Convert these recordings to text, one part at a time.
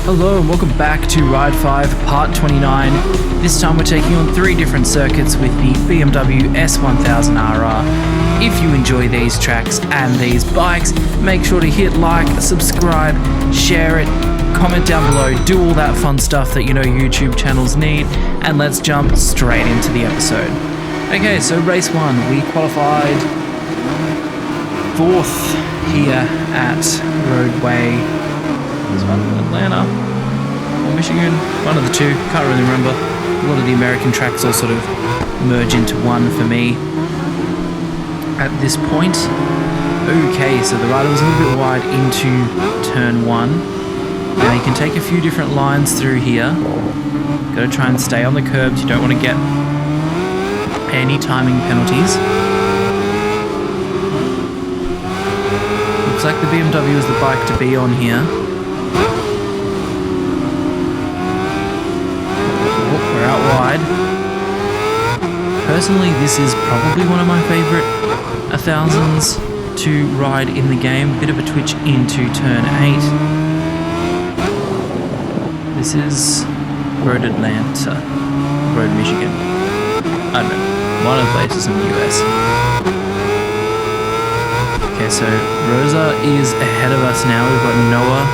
Hello and welcome back to Ride 5 Part 29. This time we're taking on 3 different circuits with the BMW S1000RR. If you enjoy these tracks and these bikes, make sure to hit like, subscribe, share it, comment down below, do all that fun stuff that you know YouTube channels need, and let's jump straight into the episode. Okay, so race 1, we qualified 4th here at Roadway. There's one in Atlanta or Michigan, one of the two, can't really remember. A lot of the American tracks all sort of merge into one for me at this point. Okay, so the rider was a little bit wide into turn 1. Now you can take a few different lines through here. Gotta try and stay on the curbs, you don't want to get any timing penalties. Looks like the BMW is the bike to be on here. We're out wide. Personally, this is probably one of my favorite 1000s to ride in the game. Bit of a twitch into turn 8. This is Road Atlanta, Road Michigan. I don't know, one of the places in the US. Okay, so Rosa is ahead of us now. We've got Noah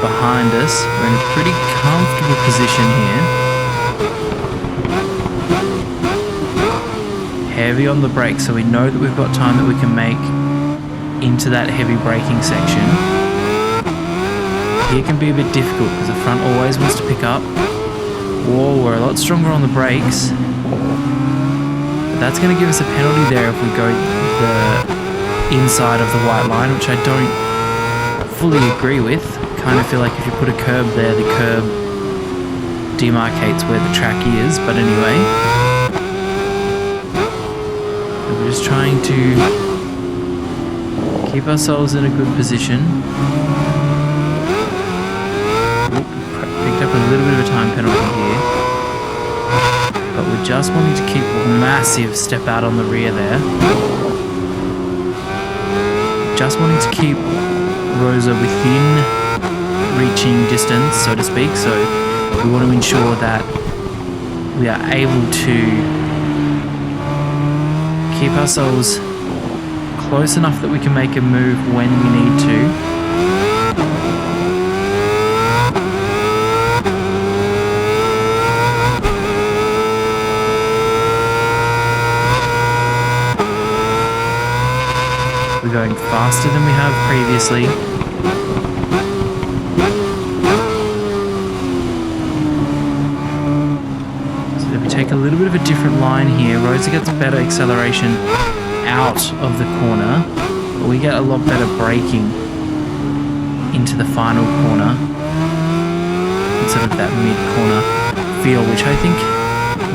behind us. We're in a pretty comfortable position here. Heavy on the brakes, so we know that we've got time that we can make into that heavy braking section. Here can be a bit difficult because the front always wants to pick up. Whoa, we're a lot stronger on the brakes. But that's going to give us a penalty there if we go the inside of the white line, which I don't fully agree with. Kind of feel like if you put a curb there, the curb demarcates where the track is, but anyway. We're just trying to keep ourselves in a good position. Picked up a little bit of a time penalty here. But we're just wanting to keep a massive step out on the rear there. Just wanting to keep Rosa within reaching distance, so to speak. So we want to ensure that we are able to keep ourselves close enough that we can make a move when we need to. We're going faster than we have previously. So if we take a little bit of a different line here, Rosa gets better acceleration out of the corner, but we get a lot better braking into the final corner instead of that mid-corner feel, which I think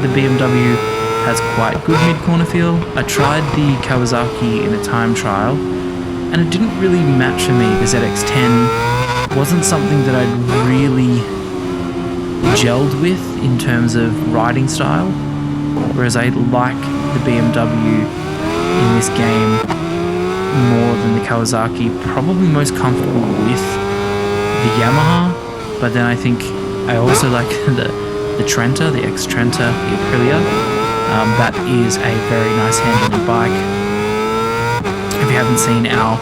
the BMW has quite good mid-corner feel. I tried the Kawasaki in a time trial and it didn't really match for me. The ZX-10 wasn't something that I'd really gelled with in terms of riding style, whereas I like the BMW in this game more than the Kawasaki. Probably most comfortable with the Yamaha, but then I think I also like the Trenta, the X-Trenta, the Aprilia. That is a very nice handling bike. If you haven't seen our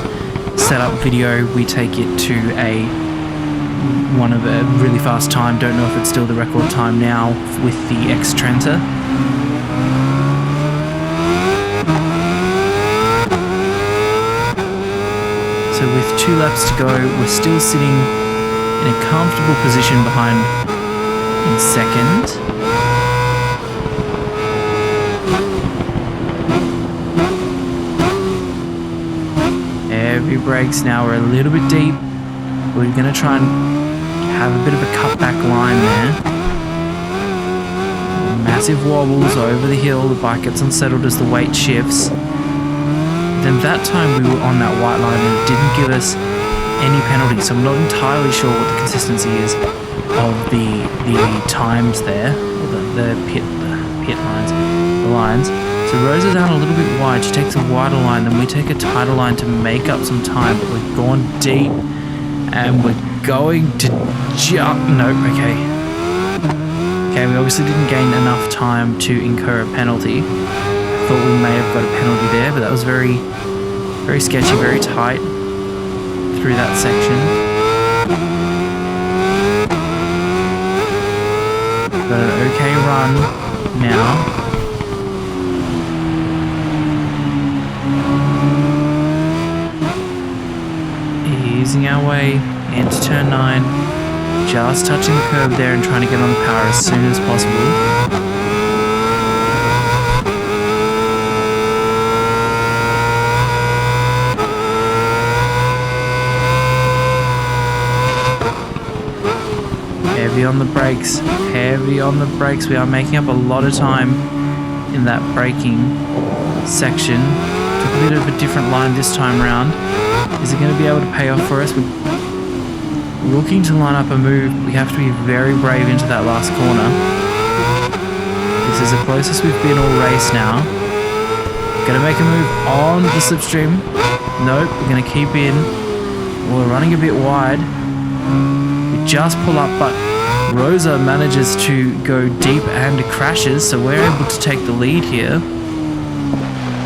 setup video, we take it to a really fast time. Don't know if it's still the record time now with the X-Trenta. So with 2 laps to go, we're still sitting in a comfortable position behind in second. Heavy brakes now, we're a little bit deep. We're going to try and have a bit of a cutback line there. Massive wobbles over the hill, the bike gets unsettled as the weight shifts. Then that time we were on that white line and it didn't give us any penalty, so I'm not entirely sure what the consistency is of the times there, or the pit lines, the lines. So Rosa's down a little bit wide, she takes a wider line, then we take a tighter line to make up some time, but we've gone deep and we're going to jump. No, okay. Okay, we obviously didn't gain enough time to incur a penalty. Thought we may have got a penalty there, but that was very, very sketchy, very tight through that section. Got an okay run now. Easing our way into turn 9, just touching the curb there and trying to get on the power as soon as possible. Heavy on the brakes, heavy on the brakes. We are making up a lot of time in that braking section. Took a bit of a different line this time round. Is it going to be able to pay off for us? We're looking to line up a move. We have to be very brave into that last corner. This is the closest we've been all race now. Going to make a move on the slipstream. Nope, we're going to keep in. We're running a bit wide. We just pull up, but Rosa manages to go deep and crashes, so we're able to take the lead here.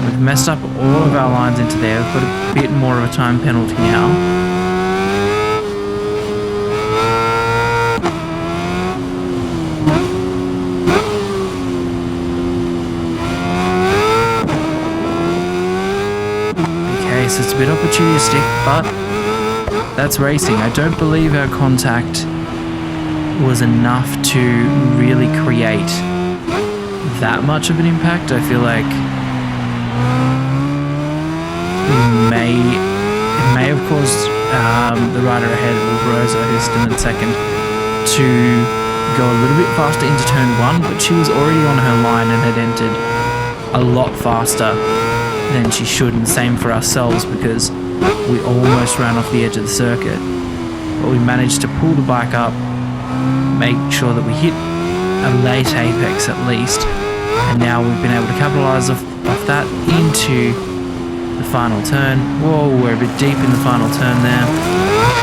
We've messed up all of our lines into there. We've got a bit more of a time penalty now. Okay, so it's a bit opportunistic, but that's racing. I don't believe our contact was enough to really create that much of an impact. I feel like it may have caused the rider ahead of Rosa, who's still in second, to go a little bit faster into turn 1, but she was already on her line and had entered a lot faster than she should, and same for ourselves because we almost ran off the edge of the circuit. But we managed to pull the bike up, make sure that we hit a late apex at least, and now we've been able to capitalise off that into the final turn. Whoa, we're a bit deep in the final turn there.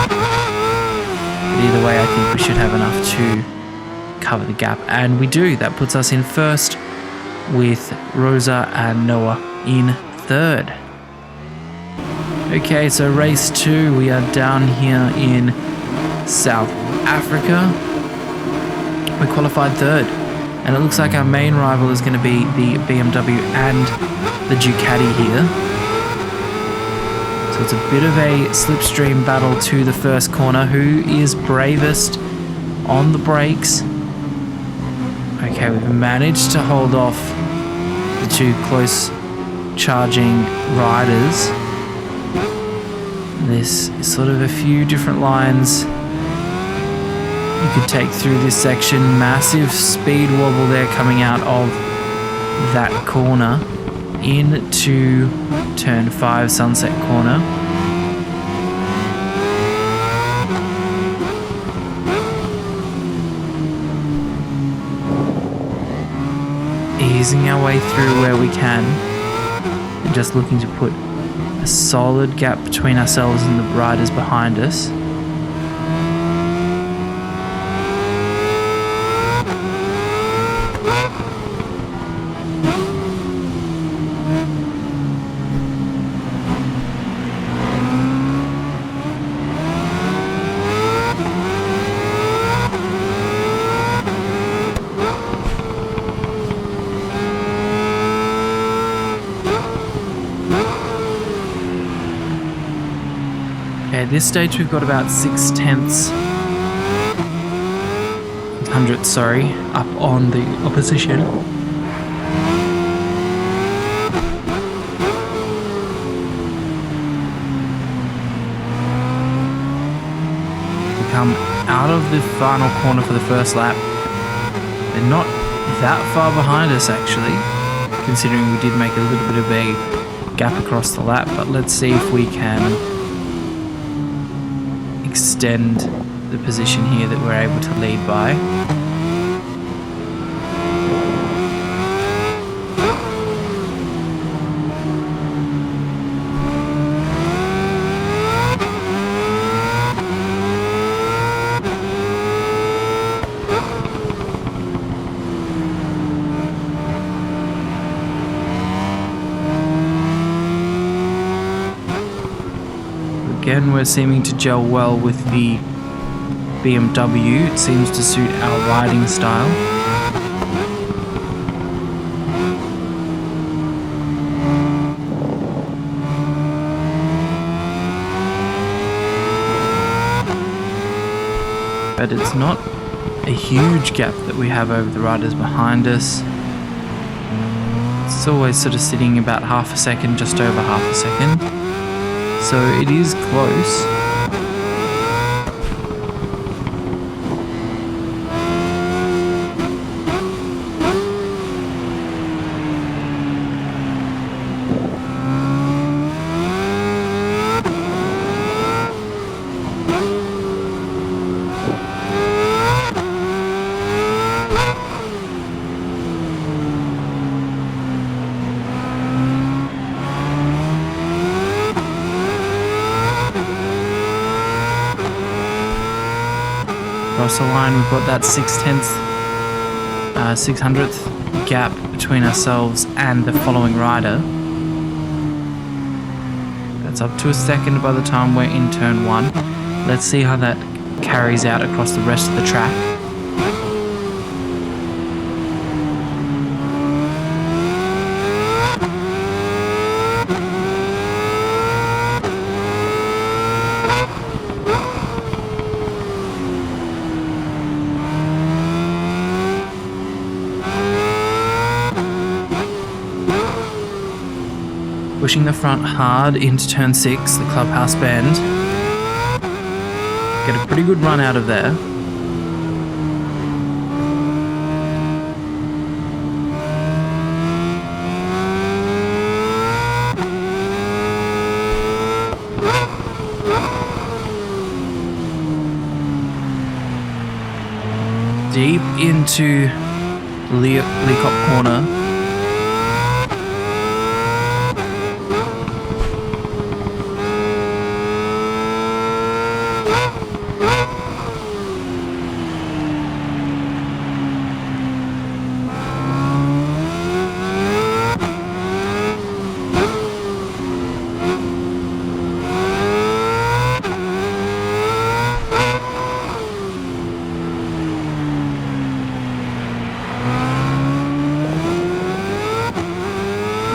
But either way, I think we should have enough to cover the gap, and we do. That puts us in first with Rosa and Noah in third. Okay, so race 2, we are down here in South Africa. We qualified third, and it looks like our main rival is going to be the BMW and the Ducati here. So it's a bit of a slipstream battle to the first corner. Who is bravest on the brakes? Okay, we've managed to hold off the two close charging riders. There's sort of a few different lines you could take through this section. Massive speed wobble there coming out of that corner into turn 5, Sunset Corner. Easing our way through where we can and just looking to put a solid gap between ourselves and the riders behind us. At this stage we've got about 6/10 hundredths, up on the opposition. We come out of the final corner for the first lap. They're not that far behind us actually, considering we did make a little bit of a gap across the lap, but let's see if we can extend the position here that we're able to lead by. Again, we're seeming to gel well with the BMW. It seems to suit our riding style. But it's not a huge gap that we have over the riders behind us. It's always sort of sitting about half a second, just over half a second. So it is close. Across the line, we've got that 600th gap between ourselves and the following rider. That's up to a second by the time we're in turn 1. Let's see how that carries out across the rest of the track. Pushing the front hard into turn 6, the clubhouse bend. Get a pretty good run out of there. Deep into Leacop corner.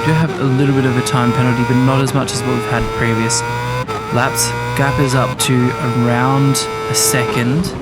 Do have a little bit of a time penalty, but not as much as what we've had previous laps. Gap is up to around a second.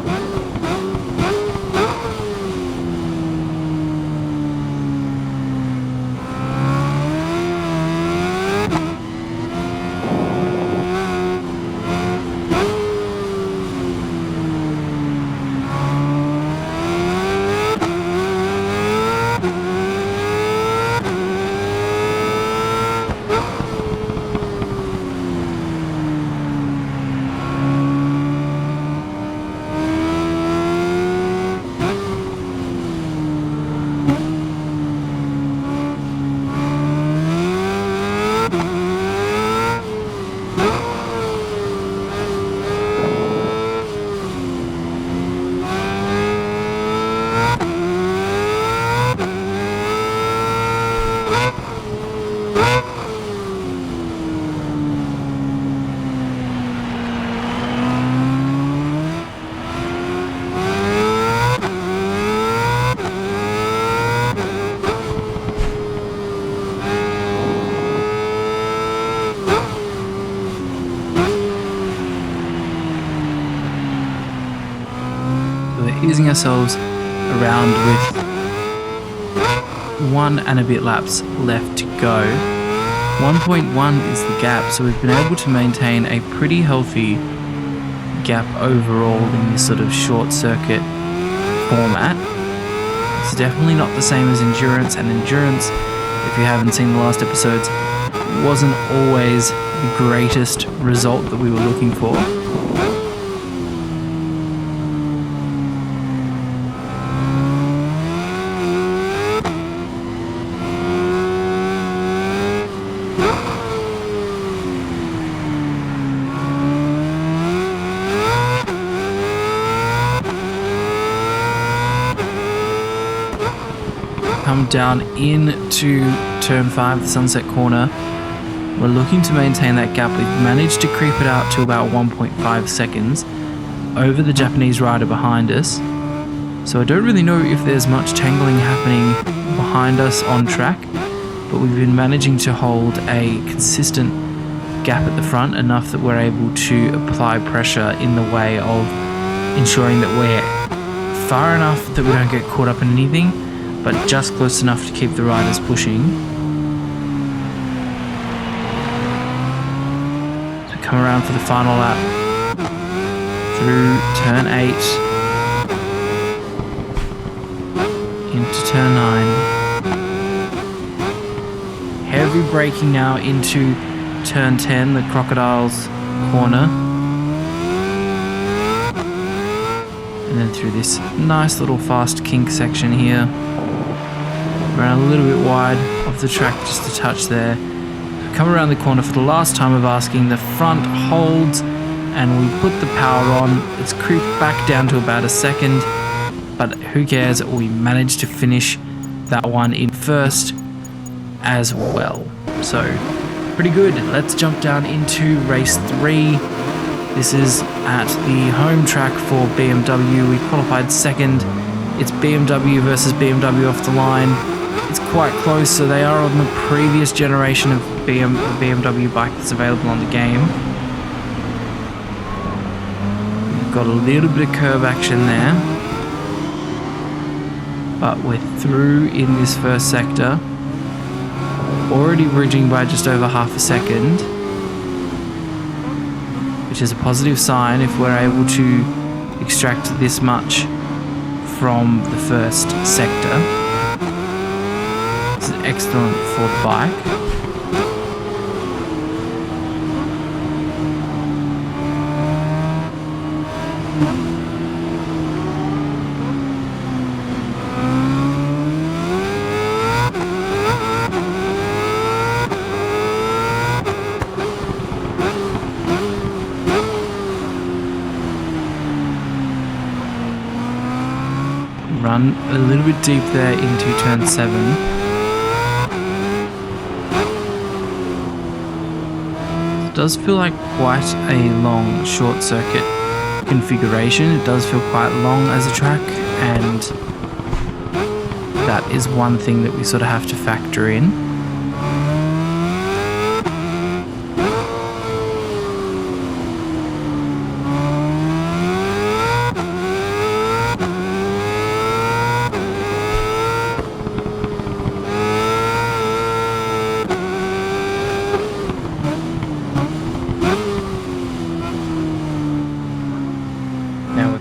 Easing ourselves around with 1 and a bit laps left to go. 1.1 is the gap, so we've been able to maintain a pretty healthy gap overall in this sort of short circuit format. It's definitely not the same as endurance, and endurance, if you haven't seen the last episodes, wasn't always the greatest result that we were looking for. Come down into turn 5, the sunset corner. We're looking to maintain that gap. We've managed to creep it out to about 1.5 seconds over the Japanese rider behind us. So I don't really know if there's much tangling happening behind us on track, but we've been managing to hold a consistent gap at the front, enough that we're able to apply pressure in the way of ensuring that we're far enough that we don't get caught up in anything, but just close enough to keep the riders pushing. So come around for the final lap through turn 8 into turn 9. Heavy braking now into turn 10, the Crocodile's corner. And then through this nice little fast kink section here. Around a little bit wide of the track, just a touch there. Come around the corner for the last time of asking. The front holds and we put the power on. It's creeped back down to about a second, but who cares? We managed to finish that one in first as well. So pretty good. Let's jump down into race 3. This is at the home track for BMW. We qualified second. It's BMW versus BMW off the line. It's quite close, so they are on the previous generation of BMW bike that's available on the game. We've got a little bit of curb action there, but we're through in this first sector. Already bridging by just over half a second, which is a positive sign if we're able to extract this much from the first sector. This is excellent for the bike. Run a little bit deep there into turn 7. It does feel like quite a long short circuit configuration. It does feel quite long as a track, and that is one thing that we sort of have to factor in.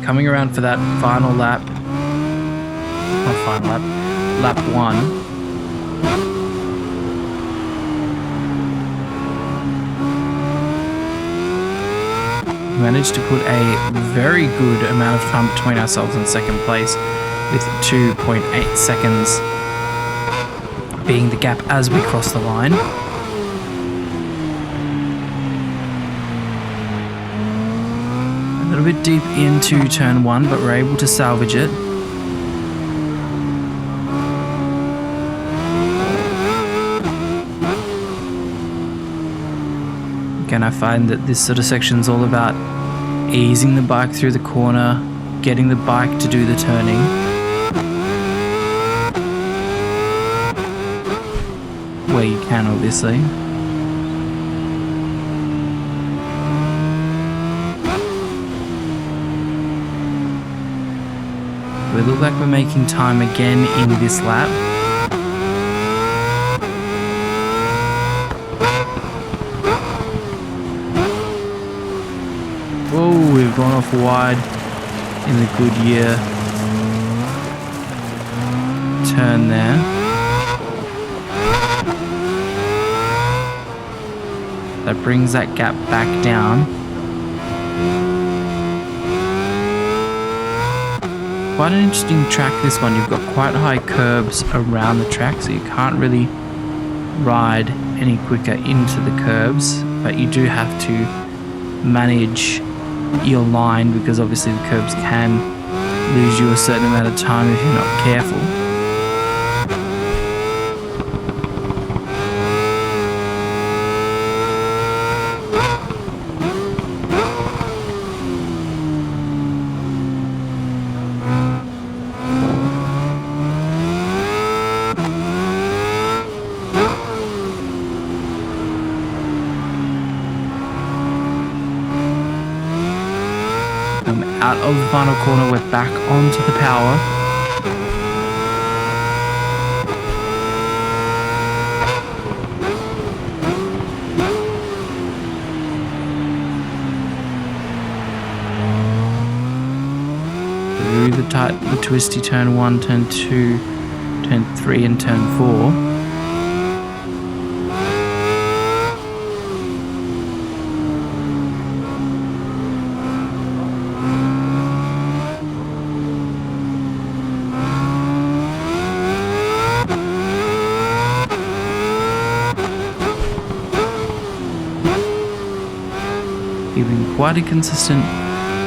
Coming around for that final lap, not final lap, lap 1. We managed to put a very good amount of time between ourselves and second place, with 2.8 seconds being the gap as we cross the line. A little bit deep into turn 1, but we're able to salvage it. Again, I find that this sort of section is all about easing the bike through the corner, getting the bike to do the turning. Where you can, obviously. We look like we're making time again in this lap. Whoa, we've gone off wide in the Goodyear turn there. That brings that gap back down. Quite an interesting track, this one. You've got quite high curbs around the track, so you can't really ride any quicker into the curbs, but you do have to manage your line, because obviously the curbs can lose you a certain amount of time if you're not careful. of the final corner. We're back onto the power. Through the twisty turn 1, turn 2, turn 3 and turn 4. Keeping quite a consistent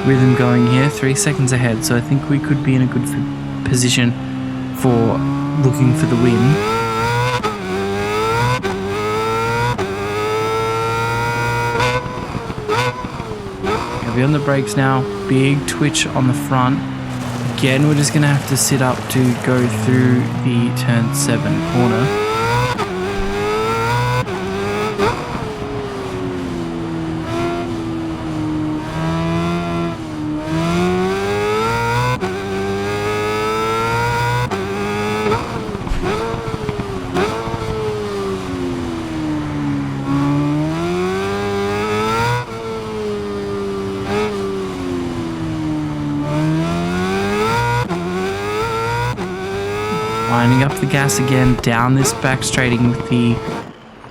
rhythm going here, 3 seconds ahead, so I think we could be in a good position for looking for the win. Heavy on the brakes now, big twitch on the front. Again, we're just going to have to sit up to go through the turn 7 corner. Lining up the gas again, down this back straighting with the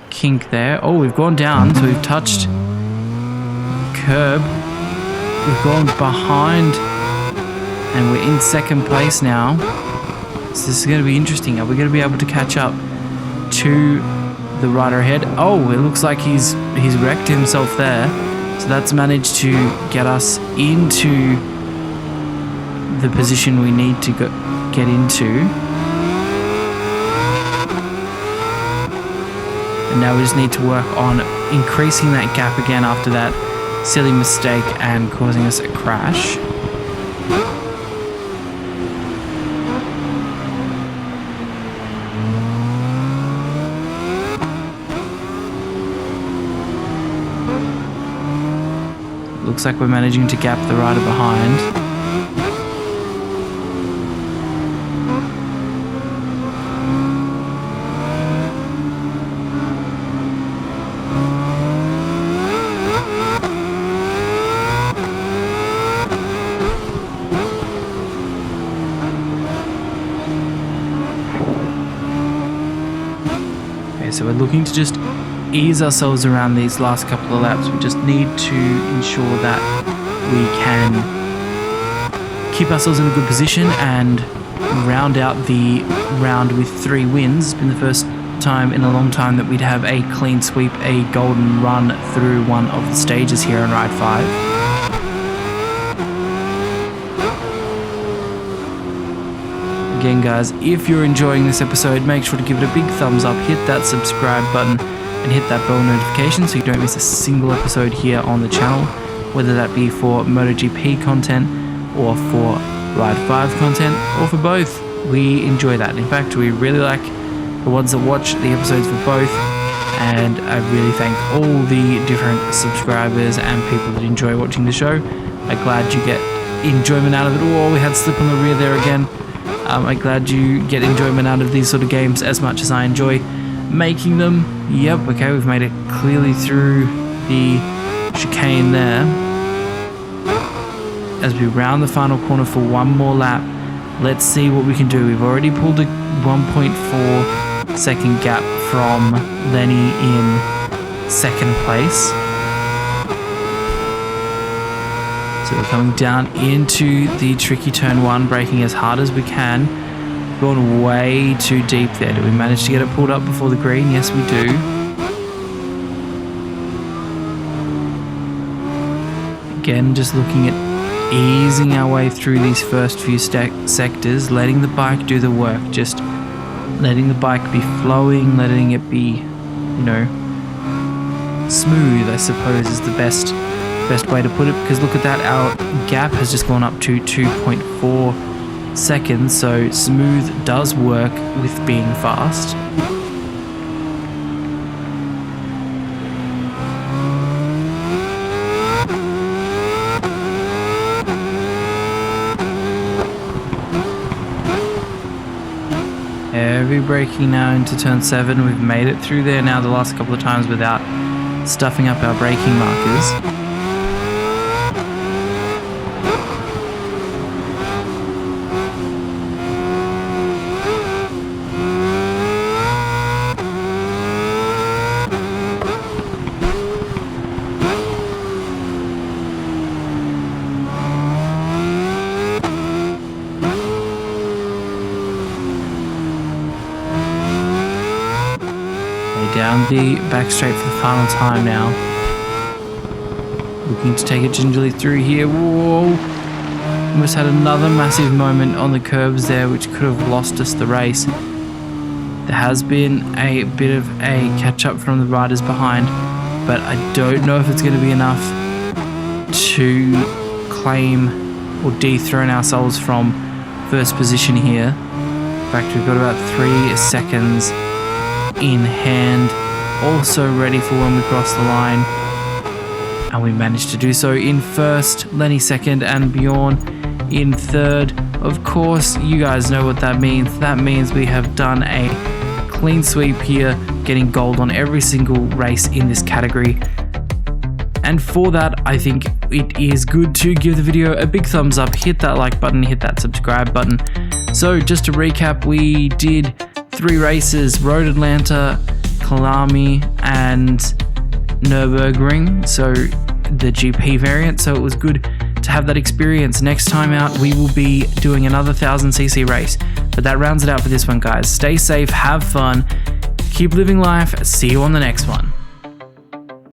kink there. Oh, we've gone down, so we've touched curb. We've gone behind, and we're in second place now. So this is going to be interesting. Are we going to be able to catch up to the rider ahead? Oh, it looks like he's wrecked himself there. So that's managed to get us into the position we need to get into. And now we just need to work on increasing that gap again after that silly mistake and causing us a crash. Looks like we're managing to gap the rider behind. So we're looking to just ease ourselves around these last couple of laps. We just need to ensure that we can keep ourselves in a good position and round out the round with 3 wins. It's been the first time in a long time that we'd have a clean sweep, a golden run through one of the stages here on Ride 5. Again, guys, if you're enjoying this episode, make sure to give it a big thumbs up, hit that subscribe button, and hit that bell notification so you don't miss a single episode here on the channel, whether that be for MotoGP content or for Ride 5 content or for both. We enjoy that. In fact, we really like the ones that watch the episodes for both, and I really thank all the different subscribers and people that enjoy watching the show. I'm glad you get enjoyment out of it all. We had slip on the rear there again. I'm glad you get enjoyment out of these sort of games as much as I enjoy making them. Yep, okay, we've made it clearly through the chicane there. As we round the final corner for one more lap, let's see what we can do. We've already pulled a 1.4 second gap from Lenny in second place. So we're coming down into the tricky turn 1, braking as hard as we can. Gone way too deep there. Do we manage to get it pulled up before the green? Yes, we do. Again, just looking at easing our way through these first few sectors, letting the bike do the work, just letting the bike be flowing, letting it be, you know, smooth, I suppose is the best way to put it, because look at that, our gap has just gone up to 2.4 seconds, so smooth does work with being fast. Heavy braking now into turn 7. We've made it through there now the last couple of times without stuffing up our braking markers. Down the back straight for the final time now. Looking to take it gingerly through here. Whoa! Almost had another massive moment on the curbs there, which could have lost us the race. There has been a bit of a catch up from the riders behind, but I don't know if it's going to be enough to claim or dethrone ourselves from first position here. In fact, we've got about 3 seconds in hand, also ready for when we cross the line, and we managed to do so in first, Lenny second, and Bjorn in third. Of course, you guys know what that means. That means we have done a clean sweep here, getting gold on every single race in this category. And for that, I think it is good to give the video a big thumbs up, hit that like button, hit that subscribe button. So just to recap, we did 3 races: Road Atlanta, Kalami, and Nürburgring, so the GP variant. So it was good to have that experience. Next time out, we will be doing another 1000cc race. But that rounds it out for this one, guys. Stay safe, have fun, keep living life. See you on the next one.